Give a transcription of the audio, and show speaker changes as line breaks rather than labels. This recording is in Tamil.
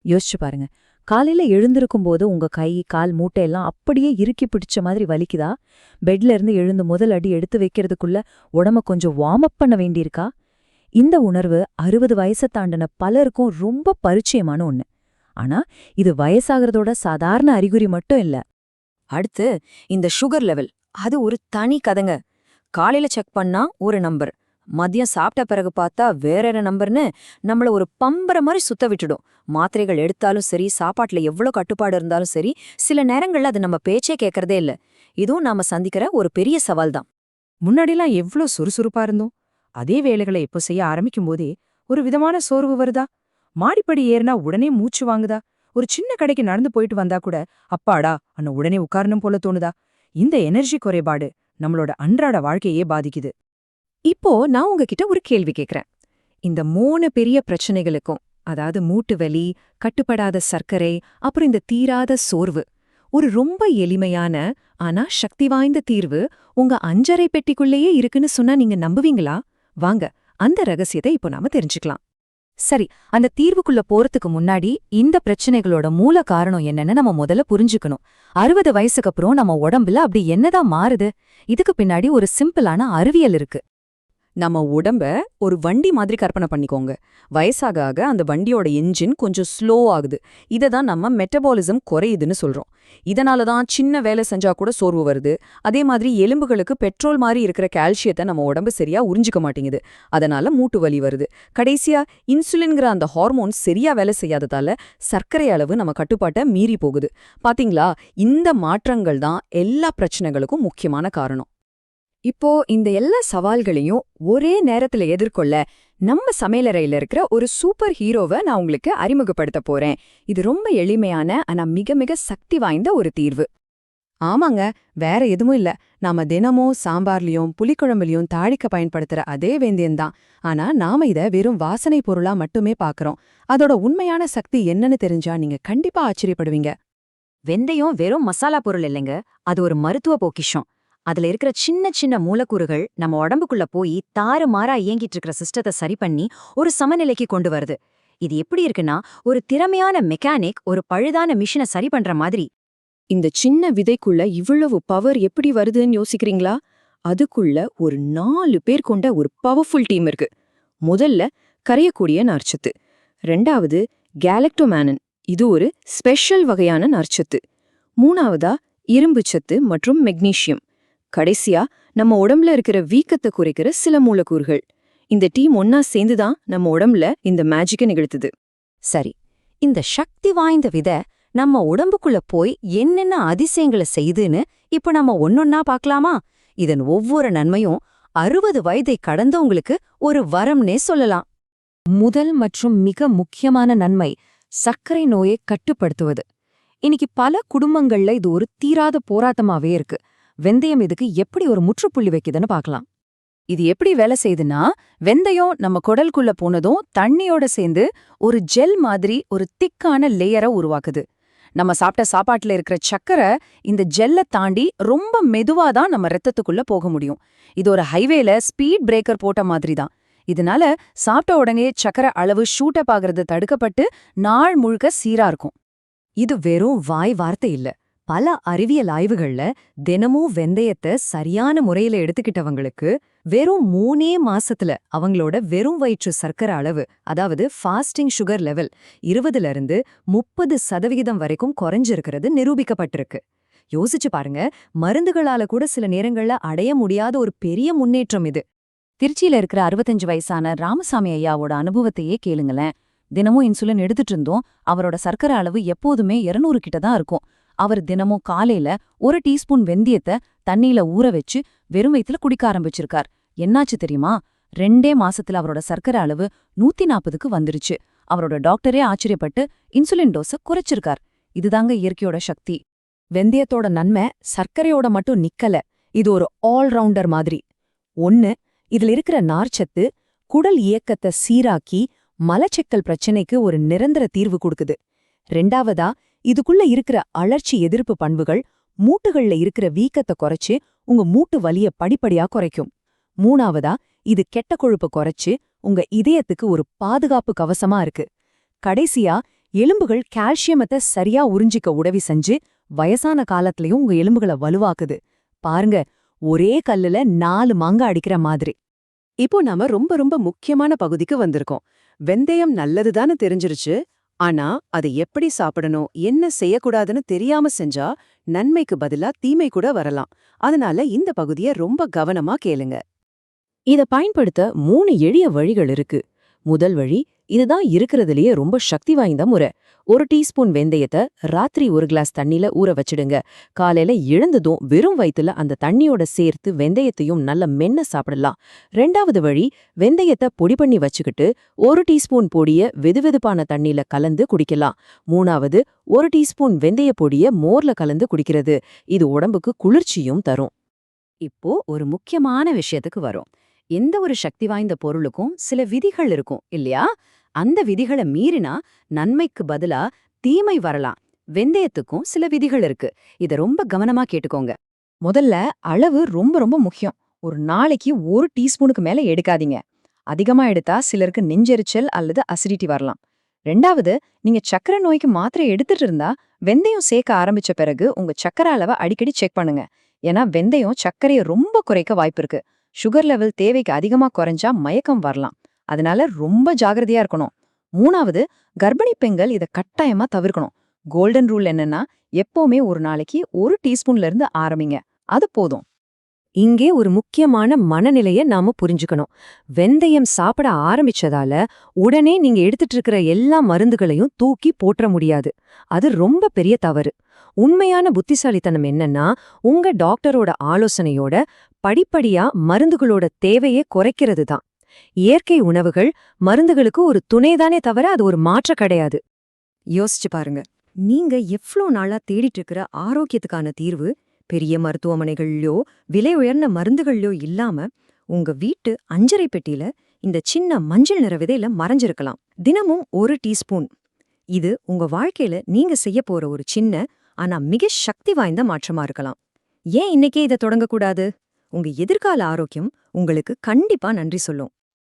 யோசிச்சு பாருங்க. காலையில எழுந்திருக்கும் போது உங்க கை, கால், மூட்டையெல்லாம் அப்படியே இறுக்கி பிடிச்ச மாதிரி வலிக்குதா? பெட்ல இருந்து எழுந்து முதல் அடி எடுத்து வைக்கிறதுக்குள்ள உடம்ப கொஞ்சம் வார்ம் அப் பண்ண வேண்டியிருக்கா? இந்த உணர்வு 60 வயசை தாண்டின பலருக்கும் ரொம்ப பரிச்சயமான ஒண்ணு. ஆனா இது வயசாகிறதோட சாதாரண அறிகுறி மட்டும் இல்ல.
அடுத்து இந்த சுகர் லெவல், அது ஒரு தனி கதைங்க. காலையில செக் பண்ணா ஒரு நம்பர், மதியம் சாப்பிட்ட பிறகு பார்த்தா வேற நம்பர்னு நம்மள ஒரு பம்பர மாதிரி சுத்த விட்டுடும். மாத்திரைகள் எடுத்தாலும் சரி, சாப்பாட்டுல எவ்வளவு கட்டுப்பாடு இருந்தாலும் சரி, சில நேரங்கள்ல அது நம்ம பேச்சே கேட்கறதே இல்ல. இதுவும் நாம சந்திக்கிற ஒரு பெரிய சவால் தான்.
முன்னாடிலாம் எவ்ளோ சுறுசுறுப்பா இருந்தோம். அதே வேலைகளை இப்போ செய்ய ஆரம்பிக்கும் போதே ஒரு விதமான சோர்வு வருதா? மாடிப்படி ஏறினா உடனே மூச்சு வாங்குதா? ஒரு சின்ன கடைக்கு நடந்து போயிட்டு வந்தா கூட அப்பாடா அன்ன உடனே உட்காரணும் போல தோணுதா? இந்த எனர்ஜி குறைபாடு நம்மளோட அன்றாட வாழ்க்கையே பாதிக்குது.
இப்போ நான் உங்ககிட்ட ஒரு கேள்வி கேக்குறேன். இந்த 3 பெரிய பிரச்சனைகளுக்கும், அதாவது மூட்டு வலி, கட்டுப்படாத சர்க்கரை, அப்புறம் இந்த தீராத சோர்வு, ஒரு ரொம்ப எளிமையான ஆனா சக்தி வாய்ந்த தீர்வு உங்க 5 பெட்டிக்குள்ளேயே இருக்குன்னு சொன்னா நீங்க நம்புவீங்களா? வாங்க, அந்த ரகசியத்தை இப்போ நாம தெரிஞ்சுக்கலாம்.
சரி, அந்த தீர்வுக்குள்ள போறதுக்கு முன்னாடி இந்த பிரச்சனைகளோட மூல காரணம் என்னன்னு நம்ம முதல்ல புரிஞ்சுக்கணும். 60 வயசுக்கு அப்புறம் நம்ம உடம்புல அப்படி என்னதான் மாறுது? இதுக்கு பின்னாடி ஒரு சிம்பிளான அறிவியல் இருக்கு.
நம்ம உடம்ப ஒரு வண்டி மாதிரி கற்பனை பண்ணிக்கோங்க. வயசாக ஆக அந்த வண்டியோட என்ஜின் கொஞ்சம் ஸ்லோ ஆகுது. இதை தான் நம்ம மெட்டபாலிசம் குறையுதுன்னு சொல்றோம். இதனால தான் சின்ன வேலை செஞ்சா கூட சோர்வு வருது. அதே மாதிரி எலும்புகளுக்கு பெட்ரோல் மாதிரி இருக்கிற கால்சியத்தை நம்ம உடம்பு சரியா உறிஞ்சிக்க மாட்டேங்குது. அதனால மூட்டு வலி வருது. கடைசியா இன்சுலின்கிற அந்த ஹார்மோன் சரியா வேலை செய்யாததால சர்க்கரை அளவு நம்ம கட்டுப்பாட்டை மீறி போகுது. பாத்தீங்களா, இந்த மாற்றங்கள் தான் எல்லா பிரச்சனைகளுக்கும் முக்கியமான காரணம். இப்போ இந்த எல்லா சவால்களையும் ஒரே நேரத்துல எதிர்கொள்ள நம்ம சமையலறையில இருக்கிற ஒரு சூப்பர் ஹீரோவை நான் உங்களுக்கு அறிமுகப்படுத்த போறேன். இது ரொம்ப எளிமையான ஆனா மிக மிக சக்தி வாய்ந்த ஒரு தீர்வு. ஆமாங்க, வேற எதுவும் இல்ல. நாம தினமும் சாம்பார்லயும் புளிக்குழம்புலயும் தாளிக்க பயன்படுத்துற அதே வெந்தயம்தான். ஆனா நாம இத வெறும் வாசனை பொருளா மட்டுமே பாக்குறோம். அதோட உண்மையான சக்தி என்னன்னு தெரிஞ்சா நீங்க கண்டிப்பா ஆச்சரியப்படுவீங்க. வெந்தயம் வெறும் மசாலா பொருள் இல்லைங்க, அது ஒரு மருத்துவ பொக்கிஷம். அதுல இருக்கிற சின்ன சின்ன மூலக்கூறுகள் நம்ம உடம்புக்குள்ள போய் தாறுமாறா இயங்கிட்டு இருக்கிற சிஸ்டத்தை சரி பண்ணி ஒரு சமநிலைக்கு கொண்டு வருது. இது எப்படி இருக்குன்னா, ஒரு திறமையான மெக்கானிக் ஒரு பழுதான மிஷினை சரி பண்ற மாதிரி. இந்த சின்ன விதைக்குள்ள இவ்வளவு பவர் எப்படி வருதுன்னு யோசிக்கிறீங்களா? அதுக்குள்ள ஒரு 4 பேர் கொண்ட ஒரு பவர்ஃபுல் டீம் இருக்கு. முதல்ல கரையக்கூடிய நார்ச்சத்து, ரெண்டாவது கேலக்டோமேனன், இது ஒரு ஸ்பெஷல் வகையான நார்ச்சத்து, மூணாவதா இரும்புச்சத்து மற்றும் மெக்னீசியம், கடைசியா நம்ம உடம்புல இருக்கிற வீக்கத்தை குறைக்கிற சில மூலக்கூறுகள். இந்த டீம் ஒன்னா சேர்ந்துதான் நம்ம உடம்புல இந்த மேஜிக்கை நிகழ்த்துது.
சரி, இந்த சக்தி வாய்ந்த விதை நம்ம உடம்புக்குள்ள போய் என்னென்ன அதிசயங்களை செய்துன்னு இப்ப நம்ம ஒன்னொன்னா பார்க்கலாமா? இதன் ஒவ்வொரு நன்மையும் 60 வயதை கடந்தவங்களுக்கு ஒரு வரம்னே சொல்லலாம். முதல் மற்றும் மிக முக்கியமான நன்மை சர்க்கரை நோயை கட்டுப்படுத்துவது. இன்னைக்கு பல குடும்பங்கள்ல இது ஒரு தீராத போராட்டமாவே இருக்கு. வெந்தயம் இதுக்கு எப்படி ஒரு முற்றுப்புள்ளி வைக்குதுன்னு பார்க்கலாம். இது எப்படி வேலை செய்யுதுன்னா, வெந்தயம் நம்ம குடலுக்குள்ள போனதும் தண்ணியோட சேர்ந்து ஒரு ஜெல் மாதிரி ஒரு திக்கான லேயரை உருவாக்குது. நம்ம சாப்பிட்ட சாப்பாட்டுல இருக்கிற சக்கரை இந்த ஜெல்லை தாண்டி ரொம்ப மெதுவாதான் நம்ம ரத்தத்துக்குள்ள போக முடியும். இது ஒரு ஹைவேல ஸ்பீட் பிரேக்கர் போட்ட மாதிரி தான். இதனால சாப்பிட்ட உடனே சக்கரை அளவு ஷூட்டப் ஆகிறது தடுக்கப்பட்டு நாள் முழுக்க சீரா இருக்கும். இது வெறும் வாய் வார்த்தை இல்ல. பல அறிவியல் ஆய்வுகள்ல தினமும் வெந்தயத்தை சரியான முறையில எடுத்துக்கிட்டவங்களுக்கு வெறும் 3 மாசத்துல அவங்களோட வெறும் வயிற்று சர்க்கரை அளவு, அதாவது ஃபாஸ்டிங் சுகர் லெவல் 20% வரைக்கும் குறைஞ்சிருக்கிறது நிரூபிக்கப்பட்டிருக்கு. யோசிச்சு பாருங்க, மருந்துகளால கூட சில நேரங்கள்ல அடைய முடியாத ஒரு பெரிய முன்னேற்றம் இது. திருச்சியில இருக்கிற 65 வயசான ராமசாமி ஐயாவோட அனுபவத்தையே கேளுங்களேன். தினமும் இன்சுலின் எடுத்துட்டு இருந்தோம். அவரோட சர்க்கரை அளவு எப்போதுமே 200 கிட்ட தான் இருக்கும். அவர் தினமும் காலையில 1 டீஸ்பூன் வெந்தயத்தை தண்ணியில ஊற வச்சு வெறும் வயித்துல குடிக்க ஆரம்பிச்சிருக்கார். என்னாச்சு தெரியுமா? 2 மாசத்துல அவரோட சர்க்கரை அளவு 140க்கு வந்துருச்சு. அவரோட டாக்டரே ஆச்சரியப்பட்டு இன்சுலின் டோஸ குறைச்சிருக்கார். இதுதாங்க இயற்கையோட சக்தி. வெந்தயத்தோட நன்மை சர்க்கரையோட மட்டும் நிக்கல, இது ஒரு ஆல்ரவுண்டர் மாதிரி. 1, இதுல இருக்கிற நார்ச்சத்து குடல் இயக்கத்தை சீராக்கி மலச்சிக்கல் பிரச்சனைக்கு ஒரு நிரந்தர தீர்வு கொடுக்குது. 2வதா, இதுக்குள்ள இருக்கிற அழற்சி எதிர்ப்பு பண்புகள் மூட்டுகள்ல இருக்கிற வீக்கத்தை குறைச்சு உங்க மூட்டு வலிய படிப்படியா குறைக்கும். 3வதா, இது கெட்ட கொழுப்பை குறைச்சு உங்க இதயத்துக்கு ஒரு பாதுகாப்பு கவசமா இருக்கு. கடைசியா,
எலும்புகள் கால்சியமத்தை சரியா உறிஞ்சிக்க உதவி செஞ்சு வயசான காலத்திலயும் உங்க எலும்புகளை வலுவாக்குது. பாருங்க, ஒரே கல்லுல 4 மாங்கா அடிக்கிற மாதிரி.
இப்போ நாம ரொம்ப ரொம்ப முக்கியமான பகுதிக்கு வந்திருக்கோம். வெந்தயம் நல்லதுதான்னு தெரிஞ்சிருச்சு. ஆனா அதை எப்படி சாப்பிடணும், என்ன செய்யக்கூடாதுன்னு தெரியாம செஞ்சா நன்மைக்கு பதிலா தீமை கூட வரலாம். அதனால இந்த பகுதியை ரொம்ப கவனமா கேளுங்க.
இத பயன்படுத்த 3 எளிய வழிகள் இருக்கு. முதல் வழி, இதுதான் இருக்கிறதுலயே ரொம்ப சக்தி வாய்ந்த முறை. 1 டீஸ்பூன் வெந்தயத்தை ராத்திரி 1 கிளாஸ் தண்ணில ஊற வச்சிடுங்க. காலையில எழுந்ததும் வெறும் வயித்துல அந்த தண்ணியோட சேர்த்து வெந்தயத்தையும் நல்லா மென்ன சாப்பிடலாம். 2வது வழி, வெந்தயத்தை பொடி பண்ணி வச்சுக்கிட்டு 1 டீஸ்பூன் பொடிய வெதுவெதுப்பான தண்ணில கலந்து குடிக்கலாம். 3வது, 1 டீஸ்பூன் வெந்தய பொடிய மோர்ல கலந்து குடிக்கிறது. இது உடம்புக்கு குளிர்ச்சியும் தரும்.
இப்போ ஒரு முக்கியமான விஷயத்துக்கு வரும். எந்த ஒரு சக்தி வாய்ந்த பொருளுக்கும் சில விதிகள் இருக்கும் இல்லையா? அந்த விதிகளை மீறினா நன்மைக்கு பதிலா தீமை வரலாம். வெந்தயத்துக்கும் சில விதிகள் இருக்கு. இத ரொம்ப கவனமா கேட்டுக்கோங்க.
முதல்ல அளவு ரொம்ப ரொம்ப முக்கியம். ஒரு நாளைக்கு 1 டீஸ்பூனுக்கு மேல எடுக்காதீங்க. அதிகமா எடுத்தா சிலருக்கு நெஞ்செரிச்சல் அல்லது அசிடிட்டி வரலாம். 2வது, நீங்க சக்கரை நோய்க்கு மாத்திரை எடுத்துட்டு இருந்தா வெந்தயம் சேர்க்க ஆரம்பிச்ச பிறகு உங்க சக்கரை அளவை அடிக்கடி செக் பண்ணுங்க. ஏன்னா வெந்தயம் சர்க்கரையை ரொம்ப குறைக்க வாய்ப்பு இருக்கு. சுகர் லெவல் தேவைக்கு அதிகமா குறைஞ்சா மயக்கம் வரலாம். அதனால ரொம்ப ஜாகிரதையா இருக்கணும். 3வது, கர்ப்பிணி பெண்கள் இதை கட்டாயமா தவிர்க்கணும். கோல்டன் ரூல் என்னன்னா, எப்பவுமே ஒரு நாளைக்கு 1 டீஸ்பூன்ல இருந்து ஆரம்பிங்க. அது போதும்.
இங்கே ஒரு முக்கியமான மனநிலைய நாம புரிஞ்சுக்கணும். வெந்தயம் சாப்பிட ஆரம்பிச்சதால உடனே நீங்க எடுத்துட்டு இருக்கிற எல்லா மருந்துகளையும் தூக்கி போற்ற முடியாது. அது ரொம்ப பெரிய தவறு. உண்மையான புத்திசாலித்தனம் என்னன்னா, உங்க டாக்டரோட ஆலோசனையோட படிப்படியா மருந்துகளோட தேவையை குறைக்கிறது தான். இயற்கை உணவுகள் மருந்துகளுக்கு ஒரு துணைதானே தவிர அது ஒரு மாற்ற கிடையாது. யோசிச்சு பாருங்க, நீங்க எவ்ளோ நாளா தேடிட்டு இருக்கிற ஆரோக்கியத்துக்கான தீர்வு பெரிய மருத்துவமனைகள்லயோ விலை உயர்ந்த மருந்துகள்லயோ இல்லாம உங்க வீட்டு அஞ்சரை பெட்டியில இந்த சின்ன மஞ்சள் நிற விதையில மறைஞ்சிருக்கலாம். தினமும் 1 டீஸ்பூன். இது உங்க வாழ்க்கையில நீங்க செய்ய போற ஒரு சின்ன ஆனா மிக சக்தி வாய்ந்த மாற்றமா இருக்கலாம். ஏன் இன்னைக்கே இதை தொடங்கக்கூடாது? உங்க எதிர்கால ஆரோக்கியம் உங்களுக்கு கண்டிப்பா நன்றி சொல்லும்.